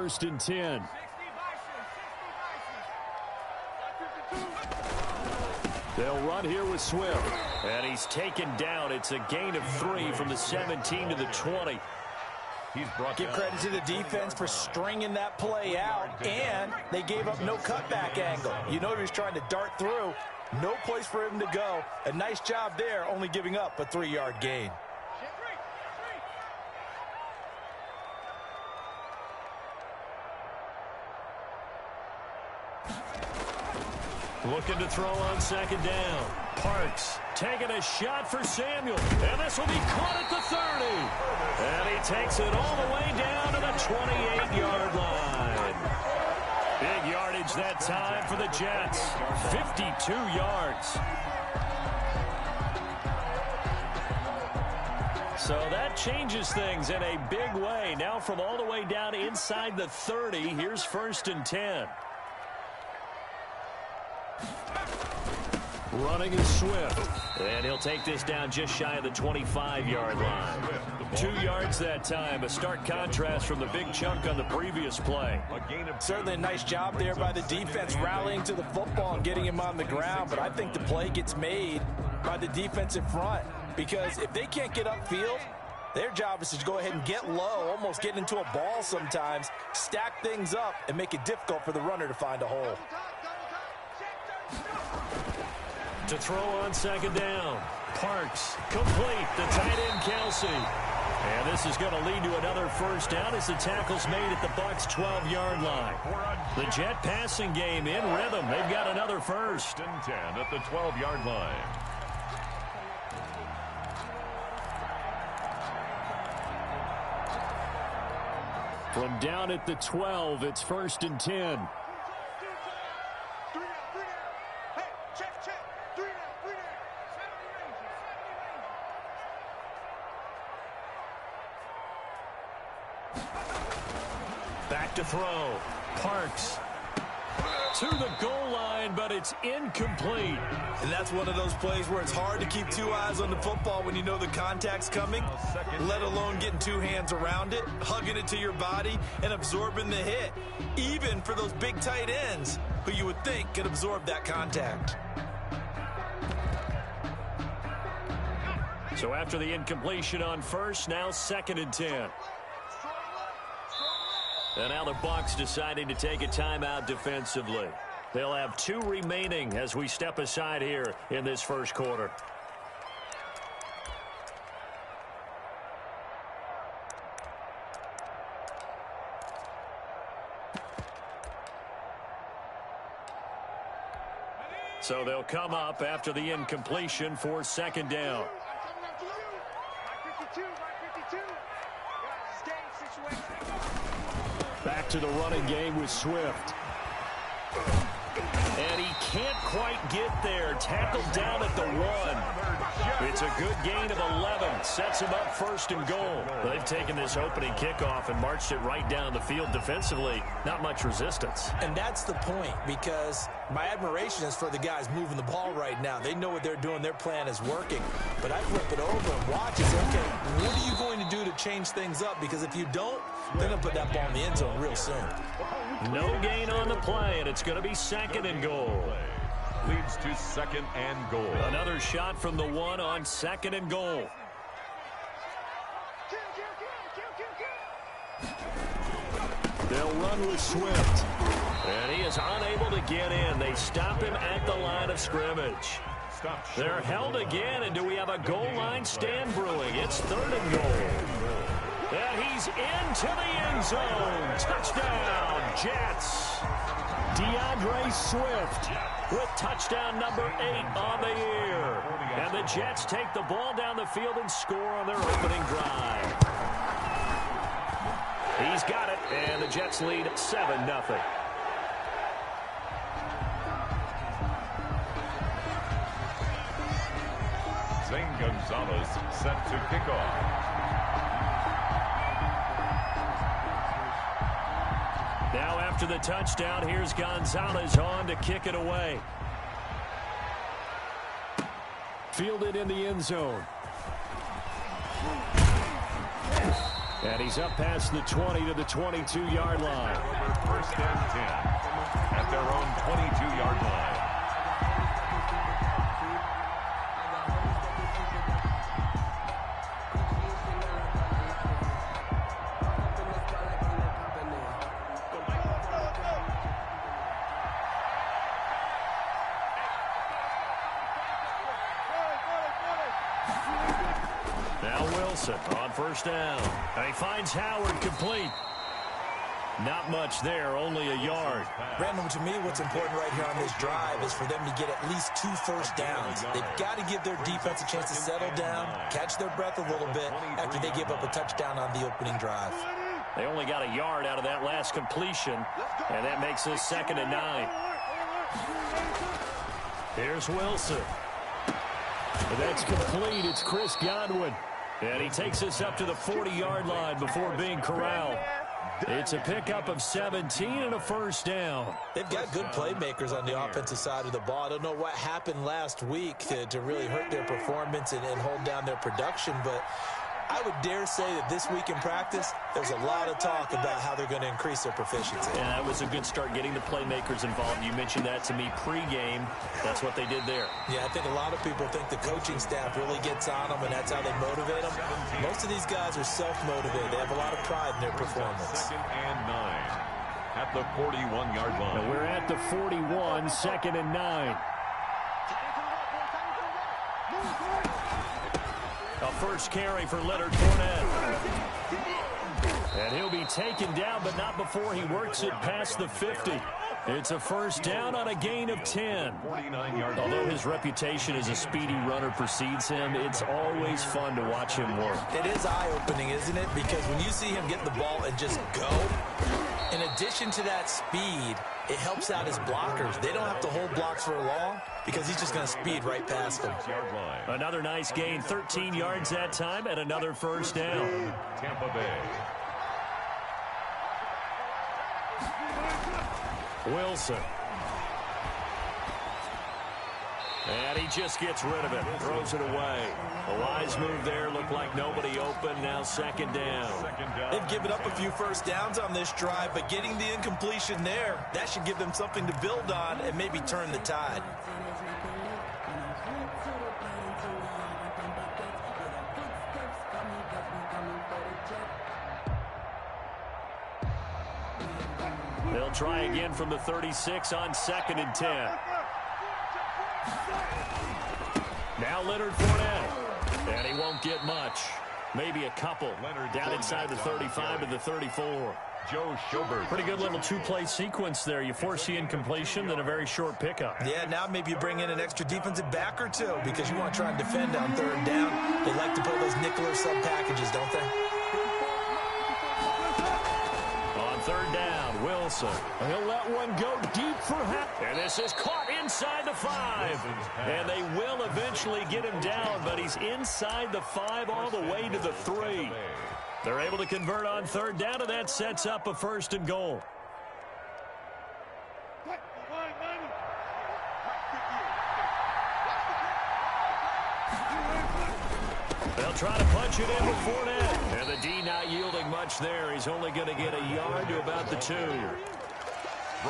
first and 10. They'll run here with Swift. And he's taken down. It's a gain of 3 from the 17 to the 20. Give credit to the defense for stringing that play out, and they gave up no cutback angle. You know he was trying to dart through. No place for him to go. A nice job there, only giving up a 3-yard gain. Looking to throw on second down. Parks taking a shot for Samuel. And this will be caught at the 30. And he takes it all the way down to the 28-yard line. Big yardage that time for the Jets. 52 yards. So that changes things in a big way. Now from all the way down inside the 30, here's first and 10. Running is Swift. And he'll take this down just shy of the 25-yard line. 2 yards that time. A stark contrast from the big chunk on the previous play. Certainly a nice job there by the defense rallying to the football and getting him on the ground. But I think the play gets made by the defensive front. Because if they can't get upfield, their job is to go ahead and get low, almost get into a ball sometimes, stack things up, and make it difficult for the runner to find a hole. To throw on second down. Parks complete. The tight end Kelsey. And this is going to lead to another first down as the tackle's made at the Bucs' 12-yard line. The Jet passing game in rhythm. They've got another first. And 10 at the 12-yard line. From down at the 12, it's first and 10. Back to throw. Parks to the goal line, but it's incomplete. And that's one of those plays where it's hard to keep 2 eyes on the football when you know the contact's coming, let alone getting 2 hands around it, hugging it to your body, and absorbing the hit, even for those big tight ends who you would think could absorb that contact. So after the incompletion on first, now second and 10. And now the Bucs deciding to take a timeout defensively. They'll have 2 remaining as we step aside here in this first quarter. So they'll come up after the incompletion for second down. Back to the running game with Swift. And he can't quite get there. Tackled down at the 1. It's a good gain of 11. Sets him up first and goal. They've taken this opening kickoff and marched it right down the field defensively. Not much resistance. And that's the point, because my admiration is for the guys moving the ball right now. They know what they're doing. Their plan is working. But I flip it over and watch and say, okay, what are you going to do to change things up? Because if you don't, they're going to put that ball in the end zone real soon. No gain on the play, and it's going to be second and goal. Leads to second and goal. Another shot from the 1 on second and goal. They'll run with Swift. And he is unable to get in. They stop him at the line of scrimmage. They're held again, and do we have a goal line stand brewing? It's third and goal. And he's into the end zone. Touchdown, Jets. DeAndre Swift with touchdown number 8 on the year. And the Jets take the ball down the field and score on their opening drive. He's got it, and the Jets lead 7-0. Zane Gonzalez set to kick off. Now after the touchdown, here's Gonzalez on to kick it away. Fielded in the end zone. And he's up past the 20 to the 22-yard line. First and 10 at their own 22-yard line. Now Wilson on first down. And he finds Howard complete. Not much there, only a yard. Brandon, to me, what's important right here on this drive is for them to get at least 2 first downs. They've got to give their defense a chance to settle down, catch their breath a little bit after they give up a touchdown on the opening drive. They only got a yard out of that last completion, and that makes this 2nd and 9. Here's Wilson. And that's complete. It's Chris Godwin. And he takes us up to the 40-yard line before being corralled. It's a pickup of 17 and a first down. They've got good playmakers on the offensive side of the ball. I don't know what happened last week to really hurt their performance and hold down their production, but I would dare say that this week in practice, there's a lot of talk about how they're going to increase their proficiency. And that was a good start, getting the playmakers involved. You mentioned that to me pregame. That's what they did there. Yeah, I think a lot of people think the coaching staff really gets on them, and that's how they motivate them. Most of these guys are self-motivated. They have a lot of pride in their performance. 2nd and 9 at the 41-yard line. Now we're at the 41, 2nd and 9. A first carry for Leonard Fournette. And he'll be taken down, but not before he works it past the 50. It's a first down on a gain of 10. Although his reputation as a speedy runner precedes him, it's always fun to watch him work. It is eye-opening, isn't it? Because when you see him get the ball and just go, in addition to that speed, it helps out his blockers. They don't have to hold blocks for long because he's just going to speed right past them. Another nice gain, 13 yards that time, and another first down. Tampa Bay. Wilson. And he just gets rid of it, throws it away. A wise move there, looked like nobody open, now 2nd down. They've given up a few first downs on this drive, but getting the incompletion there, that should give them something to build on and maybe turn the tide. They'll try again from the 36 on 2nd and 10. Now Leonard Fournette. And he won't get much. Maybe a couple. Down inside the 35 to the 34. Joe Schobert. Pretty good little 2-play sequence there. You force the incompletion, then a very short pickup. Yeah, now maybe you bring in an extra defensive back or two because you want to try and defend on 3rd down. They like to play those nickel or sub packages, don't they? On 3rd down, Wilson. He'll let one go deep for half. And this is caught inside the 5. And they will eventually get him down, but he's inside the 5 all the way to the 3. They're able to convert on 3rd down, and that sets up a 1st and goal. They'll try to punch it in with Fournette. And the D not yielding much there. He's only going to get a yard to about the 2.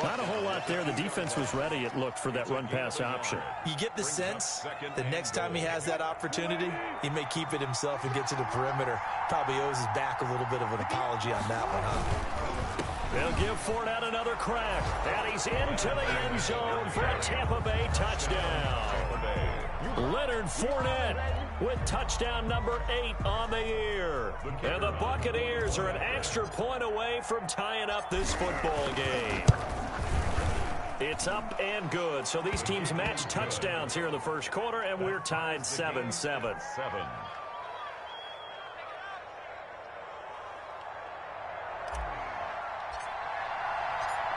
Not a whole lot there. The defense was ready, it looked, for that run-pass option. You get the sense the next time he has that opportunity, he may keep it himself and get to the perimeter. Probably owes his back a little bit of an apology on that one, huh? They'll give Fournette another crack. And he's into the end zone for a Tampa Bay touchdown. Leonard Fournette with touchdown number 8 on the year. And the Buccaneers are an extra point away from tying up this football game. It's up and good. So these teams match touchdowns here in the first quarter, and we're tied 7-7.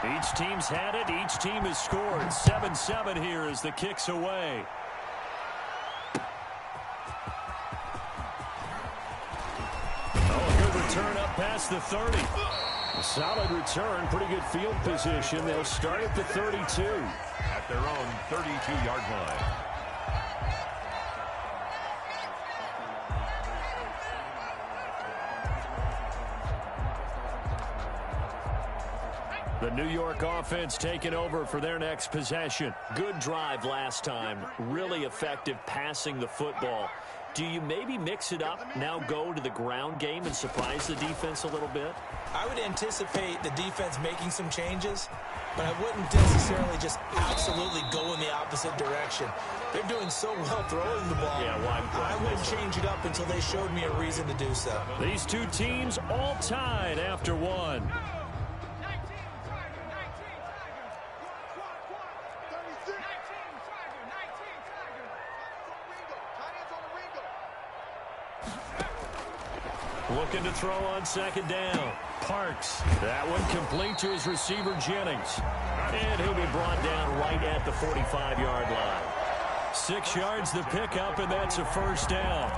Each team's had it. Each team has scored. 7-7 here as the kick's away. Oh, a good return up past the 30. A solid return. Pretty good field position. They'll start at the 32. At their own 32-yard line. The New York offense taking over for their next possession. Good drive last time. Really effective passing the football. Do you maybe mix it up, now go to the ground game and surprise the defense a little bit? I would anticipate the defense making some changes, but I wouldn't necessarily just absolutely go in the opposite direction. They're doing so well throwing the ball. Yeah, why? I wouldn't change it up until they showed me a reason to do so. These two teams all tied after one. Looking to throw on second down. Parks. That one complete to his receiver, Jennings. And he'll be brought down right at the 45-yard line. 6 yards the pickup, and that's a first down.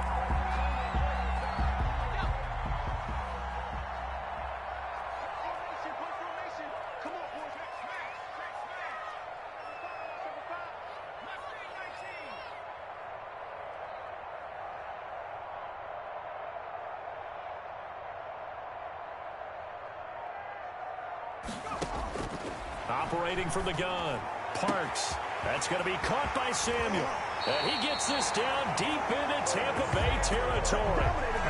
Operating from the gun. Parks. That's going to be caught by Samuel. And he gets this down deep into Tampa Bay territory.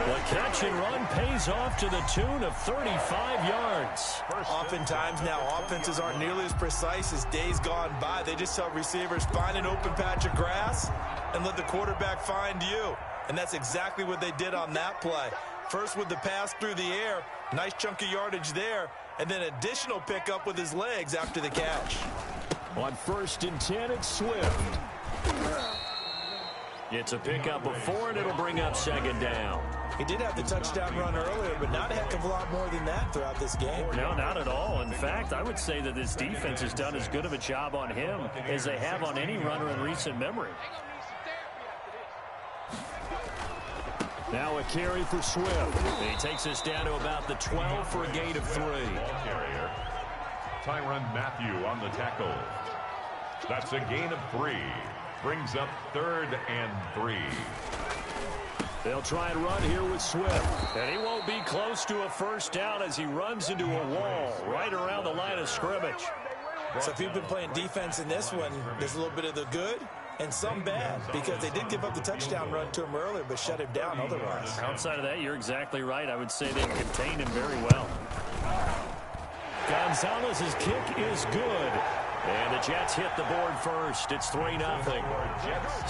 The catch and run pays off to the tune of 35 yards. Oftentimes now offenses aren't nearly as precise as days gone by. They just help receivers find an open patch of grass and let the quarterback find you. And that's exactly what they did on that play. First with the pass through the air. Nice chunk of yardage there. And then additional pickup with his legs after the catch. On 1st and 10, it's Swift. It's a pickup of 4, and it'll bring up second down. He did have the touchdown run earlier, but not a heck of a lot more than that throughout this game. No, not at all. In fact, I would say that this defense has done as good of a job on him as they have on any runner in recent memory. Now a carry for Swift. He takes us down to about the 12 for a gain of 3. Ball carrier, Tyrann Mathieu on the tackle. That's a gain of 3. Brings up 3rd and 3. They'll try and run here with Swift. And he won't be close to a first down as he runs into a wall right around the line of scrimmage. So if you've been playing defense in this one, there's a little bit of the good and some bad, because they did give up the touchdown run to him earlier, but shut him down otherwise. Outside of that, you're exactly right. I would say they contained him very well. Gonzalez's kick is good. And the Jets hit the board first. It's 3-0.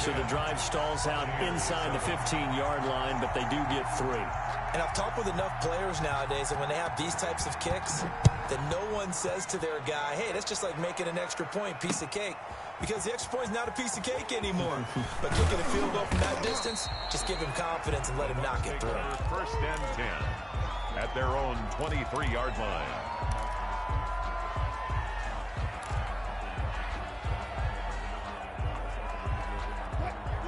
So the drive stalls out inside the 15-yard line, but they do get 3. And I've talked with enough players nowadays, and when they have these types of kicks, that no one says to their guy, hey, that's just like making an extra point, piece of cake. Because the extra point is not a piece of cake anymore. But kicking a field goal from that distance, just give him confidence and let him knock it through. 1st and 10 at their own 23-yard line.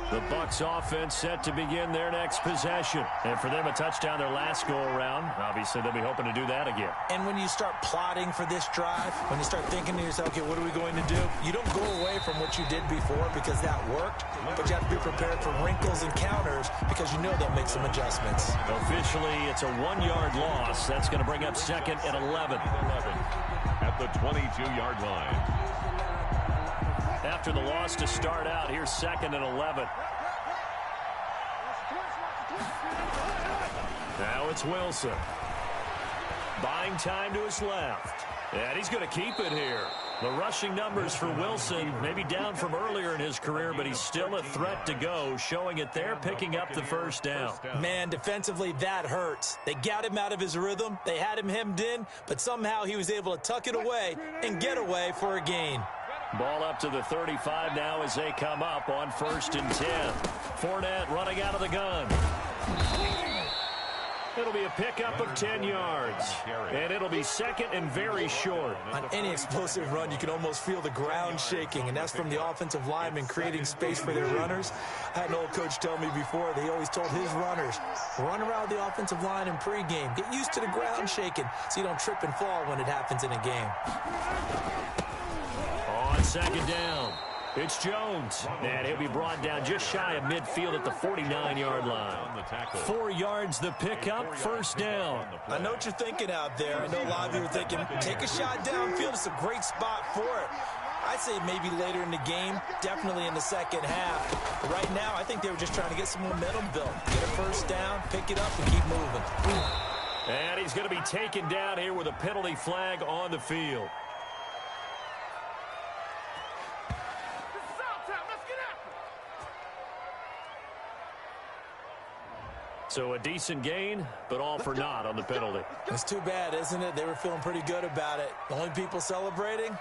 The Bucs offense set to begin their next possession. And for them, a touchdown their last go-around. Obviously, they'll be hoping to do that again. And when you start plotting for this drive, when you start thinking to yourself, okay, what are we going to do? You don't go away from what you did before because that worked, but you have to be prepared for wrinkles and counters because you know they'll make some adjustments. Officially, it's a 1-yard loss. That's going to bring up 2nd and 11. At the 22-yard line. After the loss to start out, here's 2nd and 11. Now it's Wilson. Buying time to his left. And he's going to keep it here. The rushing numbers for Wilson, maybe down from earlier in his career, but he's still a threat to go, showing it there, picking up the first down. Man, defensively, that hurts. They got him out of his rhythm. They had him hemmed in, but somehow he was able to tuck it away and get away for a gain. Ball up to the 35 now as they come up on 1st and 10. Fournette running out of the gun. It'll be a pickup of 10 yards. And it'll be 2nd and very short. On any explosive run, you can almost feel the ground shaking, and that's from the offensive linemen creating space for their runners. I had an old coach tell me before, they always told his runners, run around the offensive line in pregame. Get used to the ground shaking so you don't trip and fall when it happens in a game. On 2nd down. It's Jones, and he'll be brought down just shy of midfield at the 49-yard line. 4 yards the pickup, first down. I know what you're thinking out there. I know a lot of you are thinking, take a shot downfield. It's a great spot for it. I'd say maybe later in the game, definitely in the second half. But right now, I think they were just trying to get some momentum built. Get a first down, pick it up, and keep moving. And he's going to be taken down here with a penalty flag on the field. So a decent gain, but all for naught on the penalty. It's too bad, isn't it? They were feeling pretty good about it. The only people celebrating,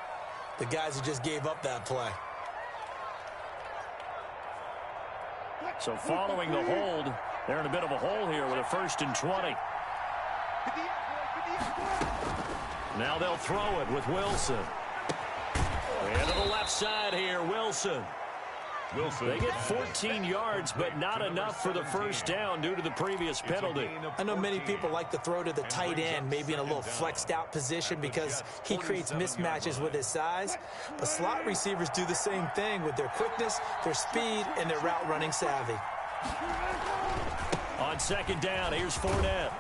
the guys who just gave up that play. So following the hold, they're in a bit of a hole here with a 1st and 20. Now they'll throw it with Wilson. And to the left side here, Wilson. They get 14 yards, but not enough for the first down due to the previous penalty. I know many people like to throw to the tight end, maybe in a little flexed out position because he creates mismatches with his size. But slot receivers do the same thing with their quickness, their speed, and their route running savvy. On second down, here's Fournette.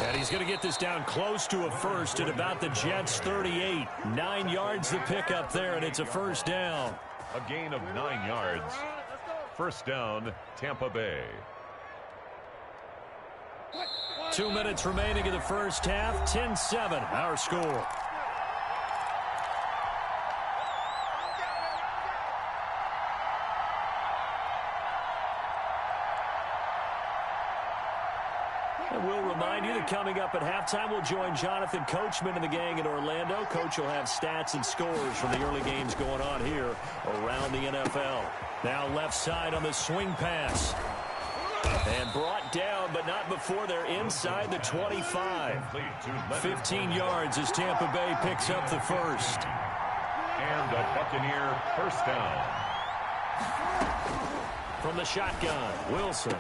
And he's going to get this down close to a first at about the Jets' 38. 9 yards the pickup there, and it's a first down. A gain of 9 yards. First down, Tampa Bay. 2 minutes remaining in the first half. 10-7, our score. And we'll remind you that coming up at halftime, we'll join Jonathan Coachman and the gang in Orlando. Coach will have stats and scores from the early games going on here around the NFL. Now left side on the swing pass. And brought down, but not before they're inside the 25. 15 yards as Tampa Bay picks up the first. And a Buccaneer first down. From the shotgun, Wilson.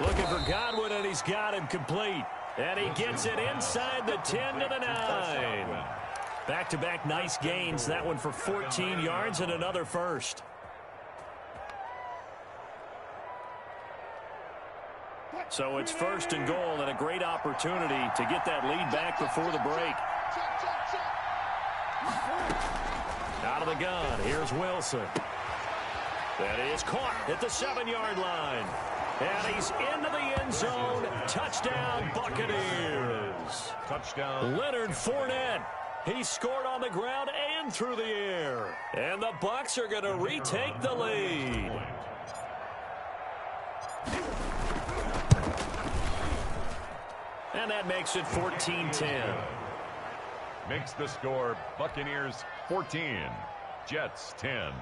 Looking for Godwin, and he's got him complete. And he gets it inside the 10 to the 9. Back-to-back nice gains. That one for 14 yards and another first. So it's 1st and goal and a great opportunity to get that lead back before the break. Out of the gun, here's Wilson. That is caught at the 7-yard line. And he's into the end zone. Touchdown, Buccaneers. Touchdown. Leonard Fournette. He scored on the ground and through the air. And the Bucs are going to retake the lead. And that makes it 14-10. Makes the score Buccaneers 14, Jets 10.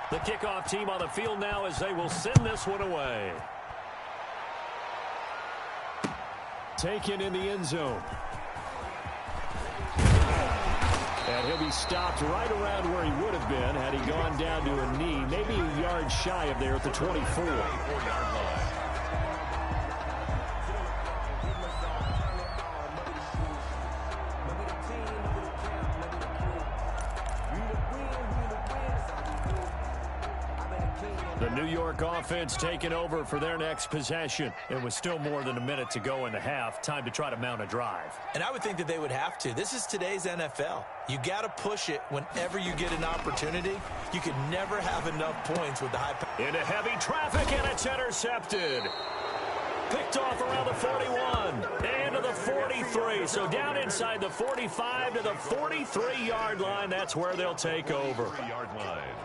The kickoff team on the field now as they will send this one away. Taken in the end zone. And he'll be stopped right around where he would have been had he gone down to a knee, maybe a yard shy of there at the 24. The New York offense taking over for their next possession. And with still more than a minute to go in the half, time to try to mount a drive. And I would think that they would have to. This is today's NFL. You got to push it whenever you get an opportunity. You could never have enough points with the high power. Into heavy traffic, and it's intercepted. Picked off around the 41 and to the 43. So down inside the 45 to the 43-yard line. That's where they'll take over. 43-yard line.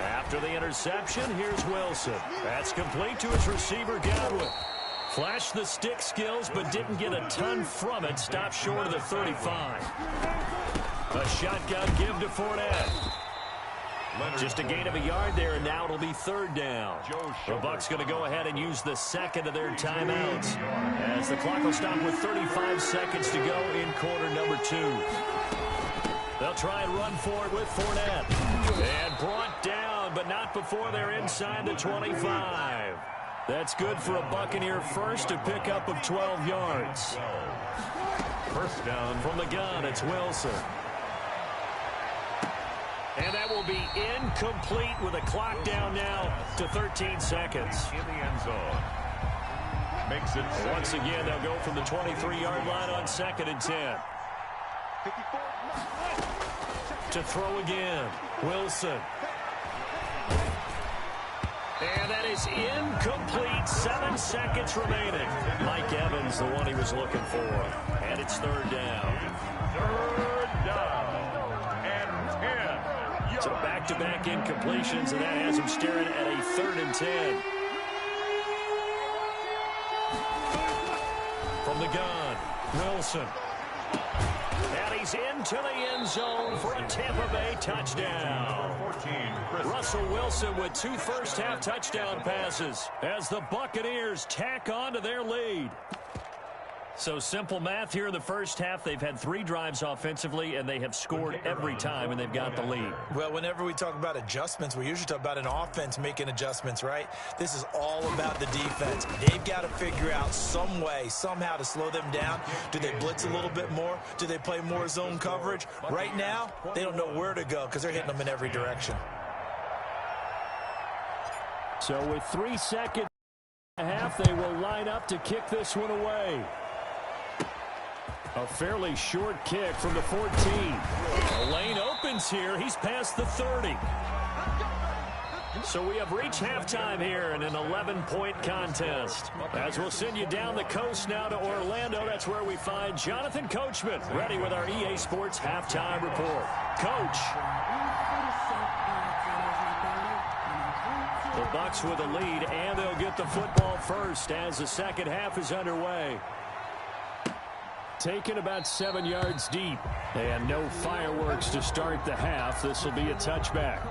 After the interception, here's Wilson. That's complete to his receiver, Godwin. Flashed the stick skills, but didn't get a ton from it. Stopped short of the 35. A shotgun give to Fournette. Just a gain of a yard there, and now it'll be 3rd down. The Bucs going to go ahead and use the second of their timeouts as the clock will stop with 35 seconds to go in quarter number 2. They'll try and run for it with Fournette. And brought down, but not before they're inside the 25. That's good for a Buccaneer first to pick up of 12 yards. First down. From the gun, it's Wilson. And that will be incomplete with a clock down now to 13 seconds. In the end zone. Makes it once again, they'll go from the 23-yard line on 2nd and 10. To throw again, Wilson. And that is incomplete. 7 seconds remaining. Mike Evans, the one he was looking for. And it's 3rd down. 3rd down. And 10. So back-to-back incompletions, and that has him staring at a 3rd and 10. From the gun, Wilson. And he's into the end zone for a Tampa Bay touchdown. 14, Russell Wilson with 2 first-half touchdown passes as the Buccaneers tack on to their lead. So simple math here in the first half. They've had 3 drives offensively, and they have scored every time, and they've got the lead. Well, whenever we talk about adjustments, we usually talk about an offense making adjustments, right? This is all about the defense. They've got to figure out some way, somehow to slow them down. Do they blitz a little bit more? Do they play more zone coverage? Right now, they don't know where to go because they're hitting them in every direction. So with 3 seconds and a half, they will line up to kick this one away. A fairly short kick from the 14. The lane opens here. He's past the 30. So we have reached halftime here in an 11-point contest. As we'll send you down the coast now to Orlando, that's where we find Jonathan Coachman, ready with our EA Sports halftime report. Coach. The Bucs with a lead, and they'll get the football first as the second half is underway. Taken about 7 yards deep, and no fireworks to start the half. This will be a touchback.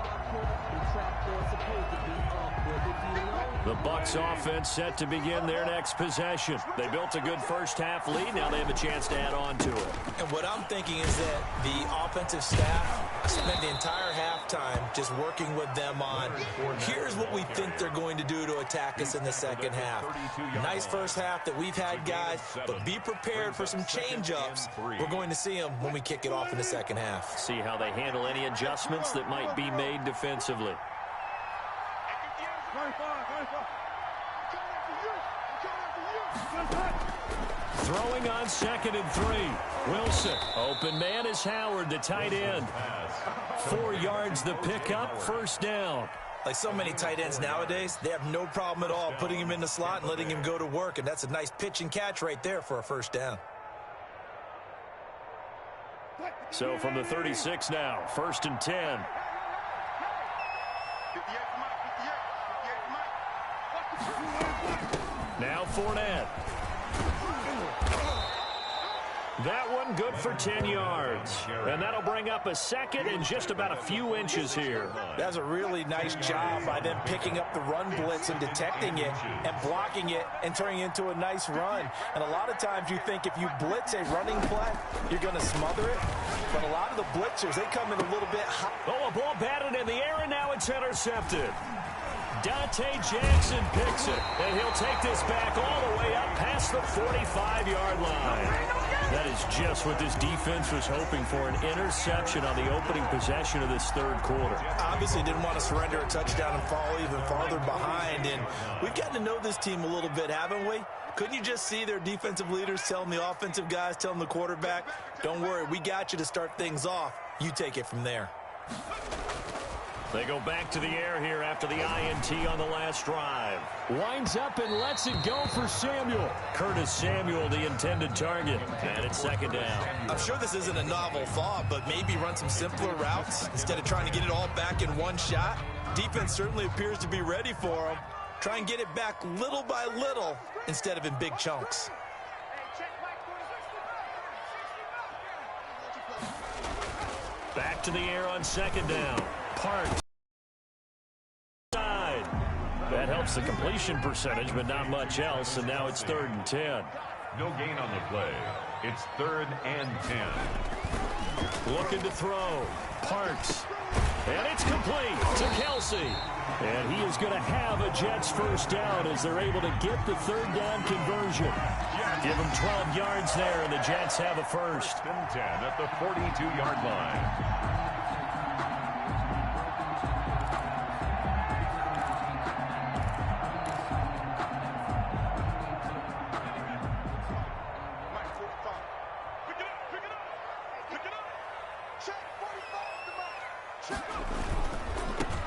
The Bucs offense set to begin their next possession. They built a good first-half lead. Now they have a chance to add on to it. And what I'm thinking is that the offensive staff spent the entire halftime just working with them on, here's what we think they're going to do to attack us in the second half. Nice first half that we've had, guys, but be prepared for some change-ups. We're going to see them when we kick it off in the second half. See how they handle any adjustments that might be made defensively. Throwing on 2nd and 3. Wilson. Open man is Howard, the tight end. 4 yards the pickup, first down. Like so many tight ends nowadays, they have no problem at all putting him in the slot and letting him go to work, and that's a nice pitch and catch right there for a first down. So from the 36 now, 1st and 10. Now Fournette. That one good for 10 yards. And that'll bring up a second and just about a few inches here. That's a really nice job by them picking up the run blitz and detecting it and blocking it and turning it into a nice run. And a lot of times you think if you blitz a running play, you're going to smother it. But a lot of the blitzers, they come in a little bit high. Oh, a ball batted in the air, and now it's intercepted. Dante Jackson picks it, and he'll take this back all the way up past the 45-yard line. That is just what this defense was hoping for, an interception on the opening possession of this third quarter. Obviously didn't want to surrender a touchdown and fall even farther behind, and we've gotten to know this team a little bit, haven't we? Couldn't you just see their defensive leaders telling the offensive guys, telling the quarterback, don't worry, we got you to start things off. You take it from there. They go back to the air here after the INT on the last drive. Winds up and lets it go for Samuel. Curtis Samuel, the intended target. And it's 2nd down. I'm sure this isn't a novel thought, but maybe run some simpler routes instead of trying to get it all back in one shot. Defense certainly appears to be ready for them. Try and get it back little by little instead of in big chunks. Back to the air on 2nd down. Parks. That helps the completion percentage, but not much else, and now it's 3rd and 10. No gain on the play. It's 3rd and 10. Looking to throw. Parks. And it's complete to Kelsey. And he is going to have a Jets first down as they're able to get the third down conversion. Give them 12 yards there, and the Jets have a first. And 10 at the 42-yard line.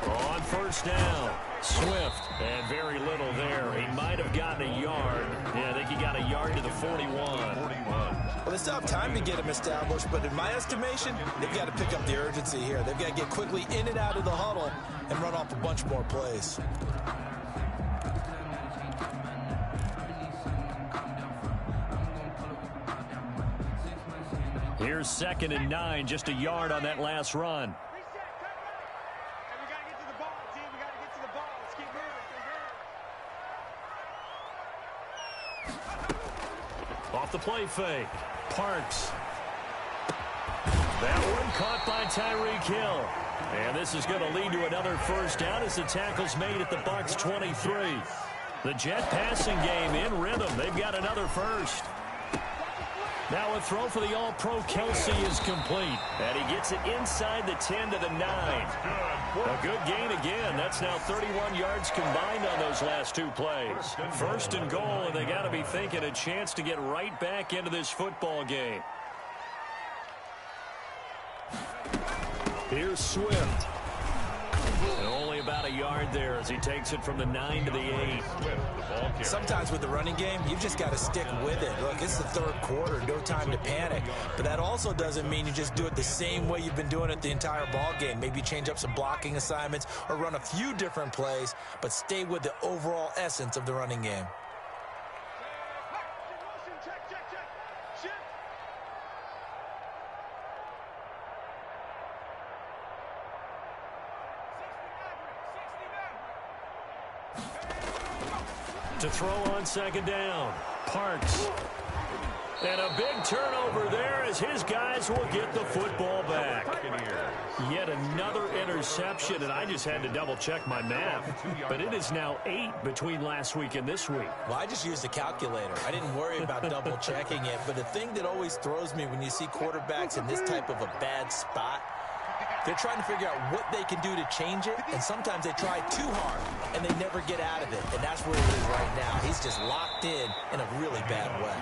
On first down, Swift, and very little there. He might have gotten a yard. Yeah, I think he got a yard to the 41. Well, they still have time to get him established, but in my estimation, they've got to pick up the urgency here. They've got to get quickly in and out of the huddle and run off a bunch more plays. Here's 2nd and 9, just a yard on that last run. Off the play fake. Parks. That one caught by Tyreek Hill. And this is going to lead to another first down as the tackle's made at the Bucs 23. The Jet passing game in rhythm. They've got another first. Now a throw for the All-Pro Kelsey is complete. And he gets it inside the 10 to the 9. A good gain again. That's now 31 yards combined on those last two plays. First and goal, and they got to be thinking a chance to get right back into this football game. Here's Swift. And only about a yard there as he takes it from the 9 to the 8. Sometimes with the running game, you've just got to stick with it. Look, it's the third quarter, no time to panic. But that also doesn't mean you just do it the same way you've been doing it the entire ball game. Maybe change up some blocking assignments or run a few different plays, but stay with the overall essence of the running game. To throw on 2nd down. Parks. And a big turnover there as his guys will get the football back. Yet another interception, and I just had to double-check my math. But it is now 8 between last week and this week. Well, I just used a calculator. I didn't worry about double-checking it. But the thing that always throws me when you see quarterbacks in this type of a bad spot, they're trying to figure out what they can do to change it, and sometimes they try too hard, and they never get out of it, and that's where he is right now. He's just locked in a really bad way.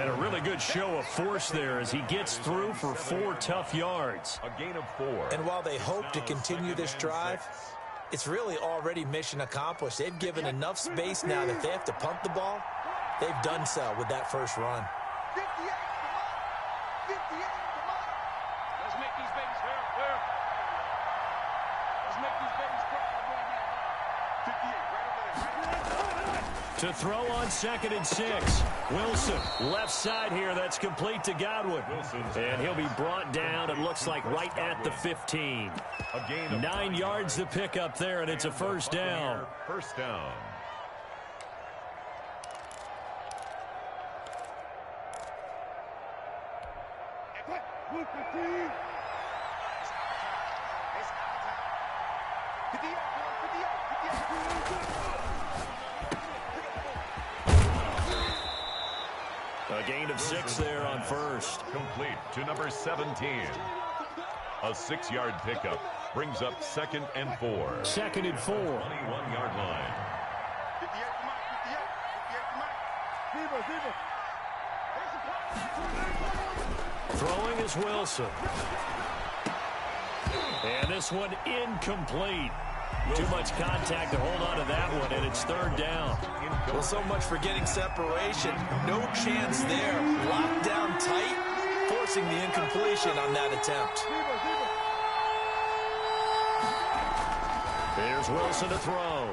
And a really good show of force there as he gets through for 4 tough yards. A gain of 4. And while they hope to continue this drive, it's really already mission accomplished. They've given enough space now that they have to punt the ball. They've done so with that first run. 58, 58. Let's make these babies fair. Let's make these babies proud right now. 58, right over there. To throw on 2nd and 6. Wilson, left side here. That's complete to Godwin. And he'll be brought down, it looks like, right at the 15. 9 yards to pick up there, and it's a first down. First down. A gain of 6 there on first. Complete to number 17. A 6-yard pickup brings up 2nd and 4. 2nd and 4. 21-yard line. 58, come on, 58, 58, come on. Throwing is Wilson. And this one incomplete. Too much contact to hold on to that one, and it's 3rd down. Well, so much for getting separation. No chance there. Locked down tight, forcing the incompletion on that attempt. There's Wilson to throw.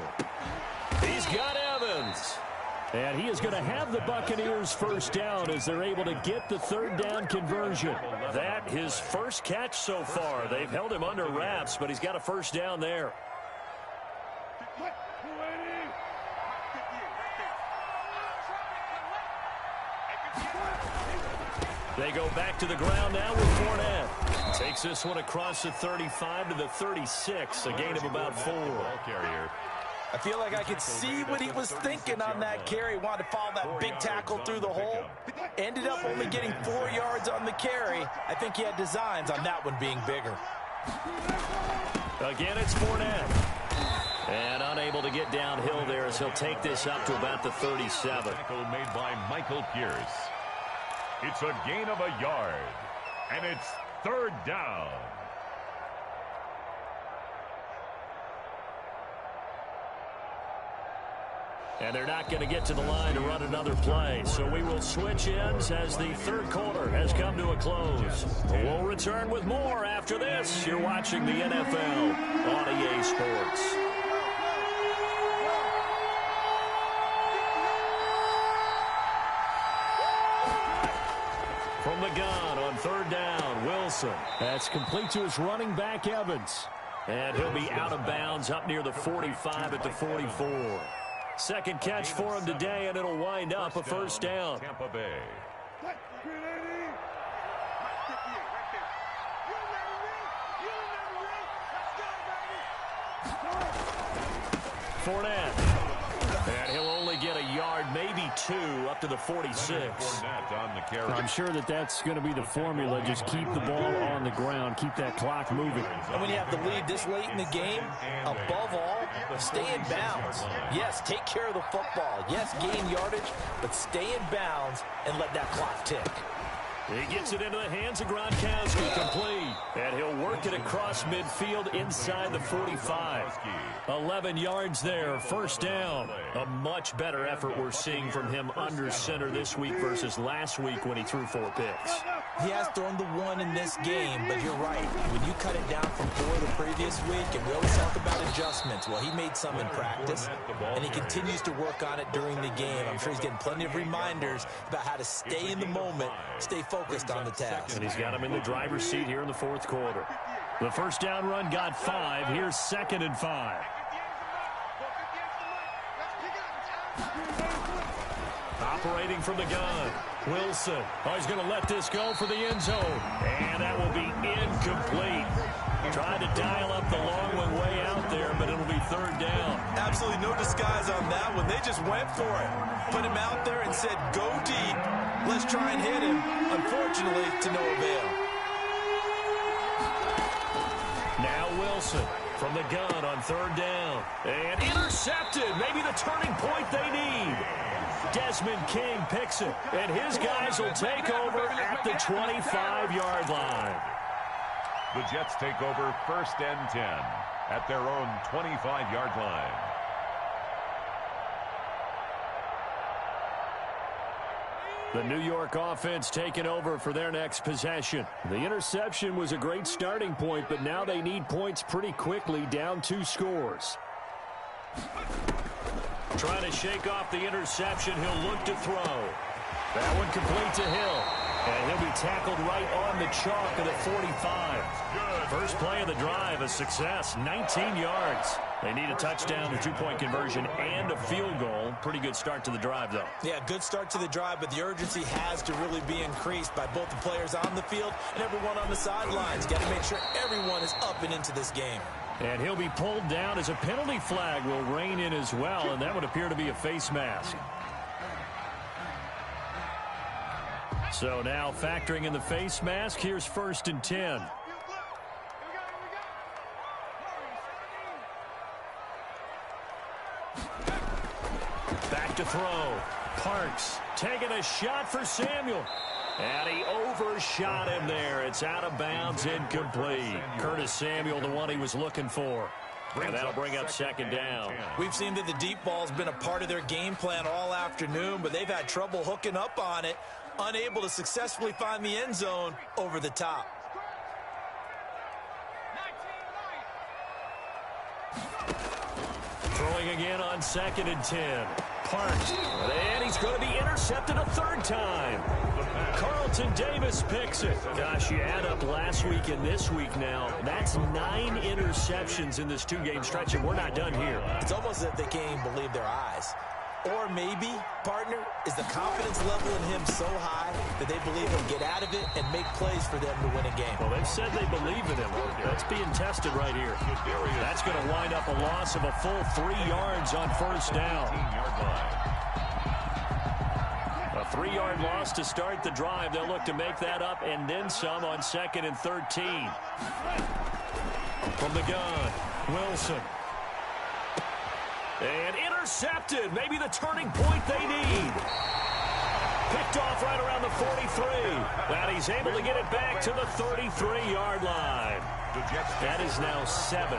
He's got Evans. And he is going to have the Buccaneers first down as they're able to get the 3rd down conversion. That his first catch so far. They've held him under wraps, but he's got a first down there. They go back to the ground now with Fournette. Takes this one across the 35 to the 36, a gain of about 4. I feel like I could see what he was thinking on that carry. Wanted to follow that big tackle through the hole. Ended up only getting 4 yards on the carry. I think he had designs on that one being bigger. Again, it's Fournette. And unable to get downhill there as he'll take this up to about the 37. Tackle made by Michael Pierce. It's a gain of a yard. And it's 3rd down. And they're not going to get to the line to run another play. So we will switch ends as the 3rd quarter has come to a close. We'll return with more after this. You're watching the NFL on EA Sports. From the gun on 3rd down, Wilson. That's complete to his running back, Evans. And he'll be out of bounds up near the 45 at the 44. Second catch for him today, and it'll wind up a 1st down. Tampa Bay. Fournette. And he'll only get a yard, maybe 2, up to the 46. I'm sure that's going to be the formula. Just keep the ball on the ground. Keep that clock moving. And when you have the lead this late in the game, above all, stay in bounds. Yes, take care of the football. Yes, gain yardage, but stay in bounds and let that clock tick. He gets it into the hands of Gronkowski, complete. And he'll work it across midfield inside the 45. 11 yards there, 1st down. A much better effort we're seeing from him under center this week versus last week when he threw 4 picks. He has thrown the 1 in this game, but you're right. When you cut it down from 4 the previous week, and we always talk about adjustments, well, he made some in practice, and he continues to work on it during the game. I'm sure he's getting plenty of reminders about how to stay in the moment, stay focused on the task. And he's got him in the driver's seat here in the 4th quarter. The 1st down run got 5. Here's 2nd and 5. Operating from the gun, Wilson. Oh, he's going to let this go for the end zone. And that will be incomplete. Trying to dial up the long one way out there, but it'll be 3rd down. Absolutely no disguise on that one. They just went for it. Put him out there and said, go deep. Let's try and hit him. Unfortunately, to no avail. Now Wilson from the gun on 3rd down. And intercepted. Maybe the turning point they need. Desmond King picks it. And his guys will take over at the 25-yard line. The Jets take over 1st and 10 at their own 25-yard line. The New York offense taking over for their next possession. The interception was a great starting point, but now they need points pretty quickly, down 2 scores. Trying to shake off the interception, he'll look to throw. That one complete to Hill. And he'll be tackled right on the chalk of the 45. First play of the drive, a success, 19 yards. They need a touchdown, a 2-point conversion, and a field goal. Pretty good start to the drive, though. Yeah, good start to the drive, but the urgency has to really be increased by both the players on the field and everyone on the sidelines. Got to make sure everyone is up and into this game. And he'll be pulled down as a penalty flag will rein in as well, and that would appear to be a face mask. So now factoring in the face mask, here's 1st and 10. Back to throw. Parks taking a shot for Samuel. And he overshot him there. It's out of bounds, incomplete. Curtis Samuel, the one he was looking for. And that'll bring up 2nd down. We've seen that the deep ball's been a part of their game plan all afternoon, but they've had trouble hooking up on it, unable to successfully find the end zone over the top. Throwing again on 2nd and 10. Parks. And he's going to be intercepted a 3rd time. Carlton Davis picks it. Gosh, you add up last week and this week now. That's 9 interceptions in this 2-game stretch, and we're not done here. It's almost as if they can't even believe their eyes. Or maybe, partner, is the confidence level in him so high that they believe he'll get out of it and make plays for them to win a game. Well, they've said they believe in him. That's being tested right here. That's going to wind up a loss of a full 3 yards on first down. A 3-yard loss to start the drive. They'll look to make that up and then some on 2nd and 13. From the gun, Wilson. And intercepted. Maybe the turning point they need. Picked off right around the 43. And he's able to get it back to the 33-yard line. That is now 7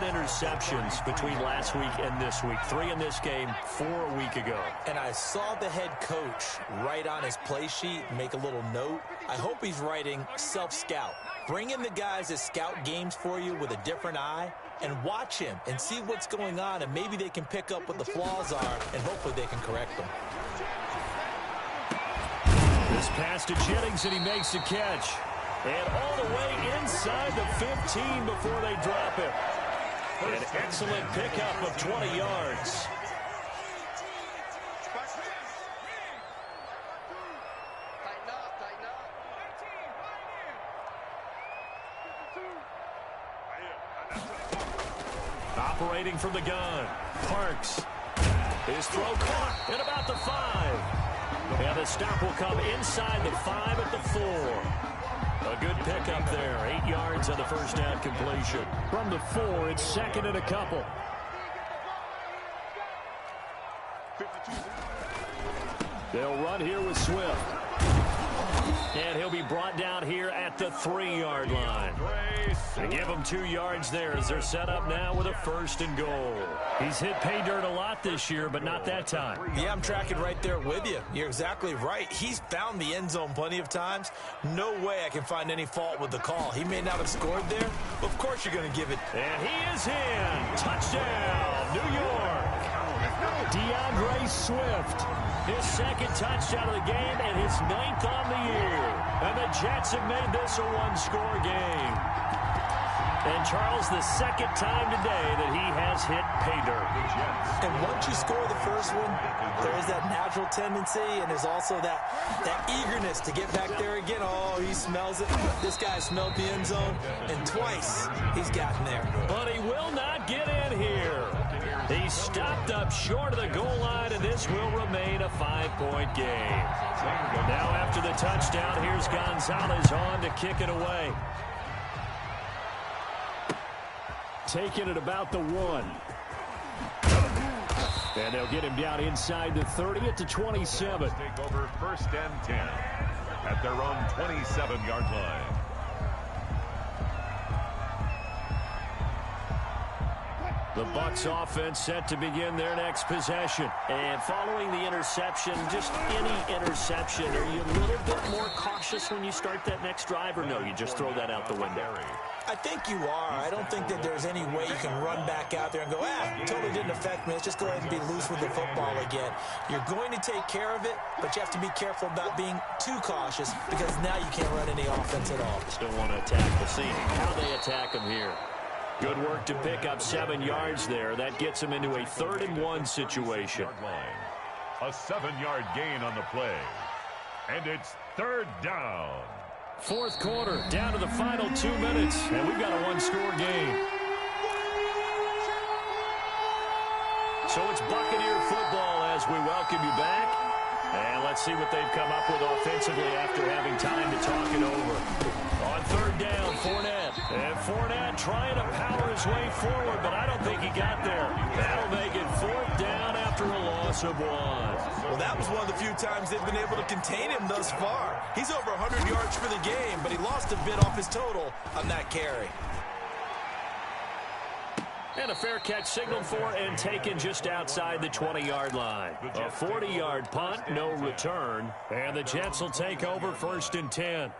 interceptions between last week and this week. 3 in this game, 4 a week ago. And I saw the head coach write on his play sheet, make a little note. I hope he's writing self-scout. Bring in the guys that scout games for you with a different eye and watch him and see what's going on, and maybe they can pick up what the flaws are, and hopefully they can correct them. This pass to Jennings, and he makes the catch. And all the way inside the 15 before they drop it. An excellent pickup of 20 yards. Operating from the gun, Parks. His throw caught at about the 5. And the stop will come inside the 5 at the 4. A good pickup there. 8 yards on the first down completion. From the 4, it's 2nd and a couple. They'll run here with Swift. And he'll be brought down here at the 3-yard line. They give him 2 yards there as they're set up now with a 1st and goal. He's hit pay dirt a lot this year, but not that time. Yeah, I'm tracking right there with you. You're exactly right. He's found the end zone plenty of times. No way I can find any fault with the call. He may not have scored there, but of course you're going to give it. And he is in. Touchdown, New York. DeAndre Swift. His 2nd touchdown of the game and his 9th on the year. And the Jets have made this a 1-score game. And Charles, the 2nd time today that he has hit pay dirt. And once you score the first one, there is that natural tendency, and there's also that eagerness to get back there again. Oh, he smells it. This guy smelled the end zone, and twice he's gotten there. But he will not get in here. He stopped up short of the goal line, and this will remain a 5-point game. Now after the touchdown, here's Gonzalez on to kick it away. Taking it about the 1. And they'll get him down inside the 30 at the 27. Take over 1st and 10 at their own 27-yard line. The Bucs offense set to begin their next possession. And following the interception, just any interception, are you a little bit more cautious when you start that next drive, or no, you just throw that out the window? I think you are. I don't think that there's any way you can run back out there and go, totally didn't affect me. Let's just go ahead and be loose with the football again. You're going to take care of it, but you have to be careful about being too cautious because now you can't run any offense at all. Still want to attack the scene. How they attack him here. Good work to pick up 7 yards there. That gets him into a 3rd and 1 situation. A 7-yard gain on the play. And it's 3rd down. 4th quarter, down to the final 2 minutes, and we've got a 1-score game. So it's Buccaneer football as we welcome you back. And let's see what they've come up with offensively after having time to talk it over. On 3rd down, Fournette. And Fournette trying to power his way forward, but I don't think he got there. That'll make it 4th down after a loss of 1. Well, that was one of the few times they've been able to contain him thus far. He's over 100 yards for the game, but he lost a bit off his total on that carry. And a fair catch signaled for and taken just outside the 20-yard line. A 40-yard punt, no return. And the Jets will take over 1st and 10.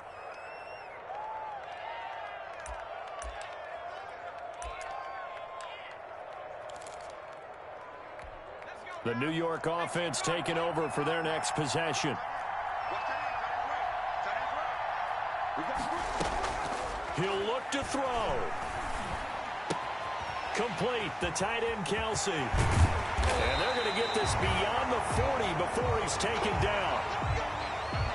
The New York offense taking over for their next possession. He'll look to throw. Complete, the tight end Kelsey. And they're going to get this beyond the 40 before he's taken down.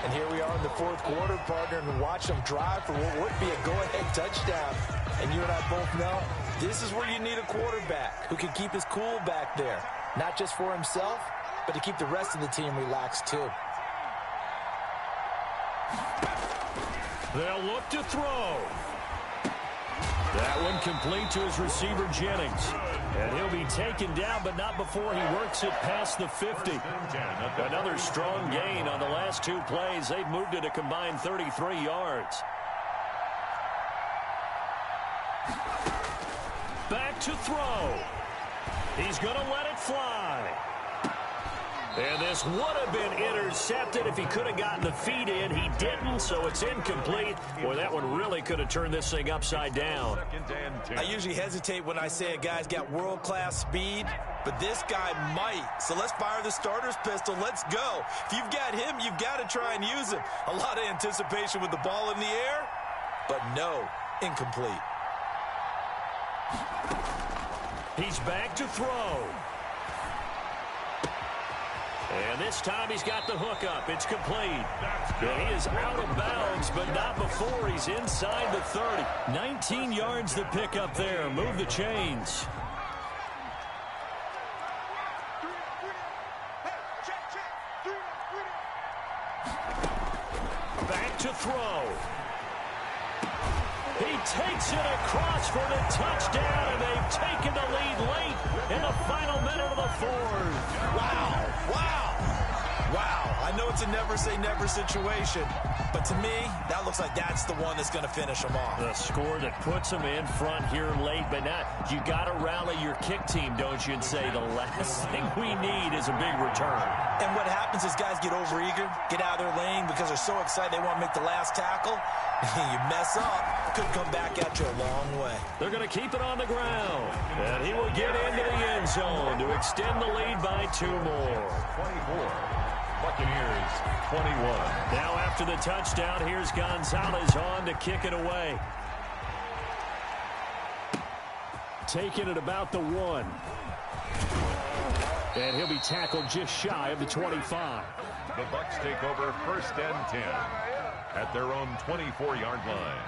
And here we are in the fourth quarter, partner, and watch them drive for what would be a go-ahead touchdown. And you and I both know this is where you need a quarterback who can keep his cool back there. Not just for himself, but to keep the rest of the team relaxed too. They'll look to throw. That one complete to his receiver, Jennings. And he'll be taken down, but not before he works it past the 50. Another strong gain on the last two plays. They've moved it a combined 33 yards. Back to throw. He's going to let it fly. And this would have been intercepted if he could have gotten the feet in. He didn't, so it's incomplete. Boy, that one really could have turned this thing upside down. I usually hesitate when I say a guy's got world-class speed, but this guy might. So let's fire the starter's pistol. Let's go. If you've got him, you've got to try and use him. A lot of anticipation with the ball in the air, but no, incomplete. He's back to throw. And this time he's got the hook up. It's complete. And he is out of bounds, but not before he's inside the 30. 19 yards to pick up there. Move the chains. Back to throw. He takes it across for the touchdown, and they've taken the lead late in the final minute of the fourth. Wow, wow. Wow, I know it's a never-say-never situation, but to me, that looks like that's the one that's going to finish them off. The score that puts them in front here late, but not. You got to rally your kick team, don't you, and say the last thing we need is a big return. And what happens is guys get overeager, get out of their lane because they're so excited they want to make the last tackle. You mess up, could come back at you a long way. They're going to keep it on the ground, and he will get into the end zone to extend the lead by 2 more. 24. Buccaneers 21. Now after the touchdown, here's Gonzalez on to kick it away. Taking it about the 1. And he'll be tackled just shy of the 25. The Bucs take over 1st and 10 at their own 24-yard line.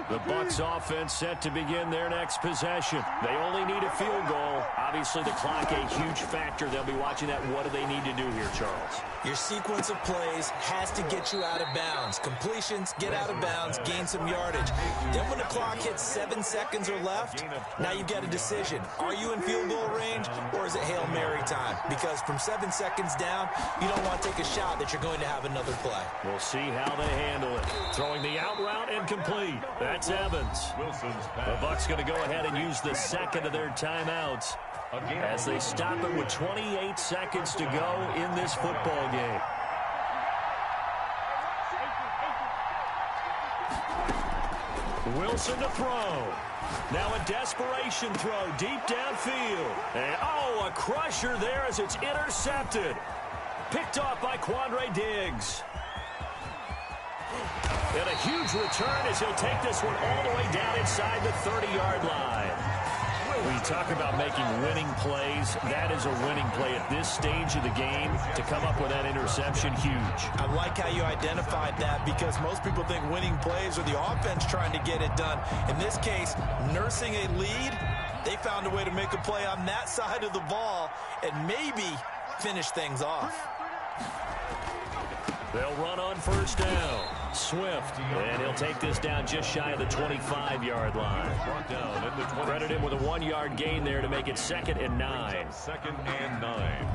The Bucs offense set to begin their next possession. They only need a field goal. Obviously, the clock a huge factor. They'll be watching that. What do they need to do here, Charles? Your sequence of plays has to get you out of bounds. Completions, get out of bounds, gain some yardage. Then when the clock hits 7 seconds or left, now you've got a decision. Are you in field goal range, or is it Hail Mary time? Because from 7 seconds down, you don't want to take a shot that you're going to have another play. We'll see how they handle it. Throwing the out route and complete. That's Evans. The Bucs going to go ahead and use the second of their timeouts as they stop it with 28 seconds to go in this football game. Wilson to throw. Now a desperation throw deep downfield. And a crusher there as it's intercepted. Picked off by Quandre Diggs. And a huge return as he'll take this one all the way down inside the 30-yard line. When you talk about making winning plays, that is a winning play at this stage of the game. To come up with that interception, huge. I like how you identified that because most people think winning plays are the offense trying to get it done. In this case, nursing a lead, they found a way to make a play on that side of the ball and maybe finish things off. They'll run on 1st down. Swift, and he'll take this down just shy of the 25-yard line. Credit him with a 1-yard gain there to make it 2nd and 9. 2nd and 9.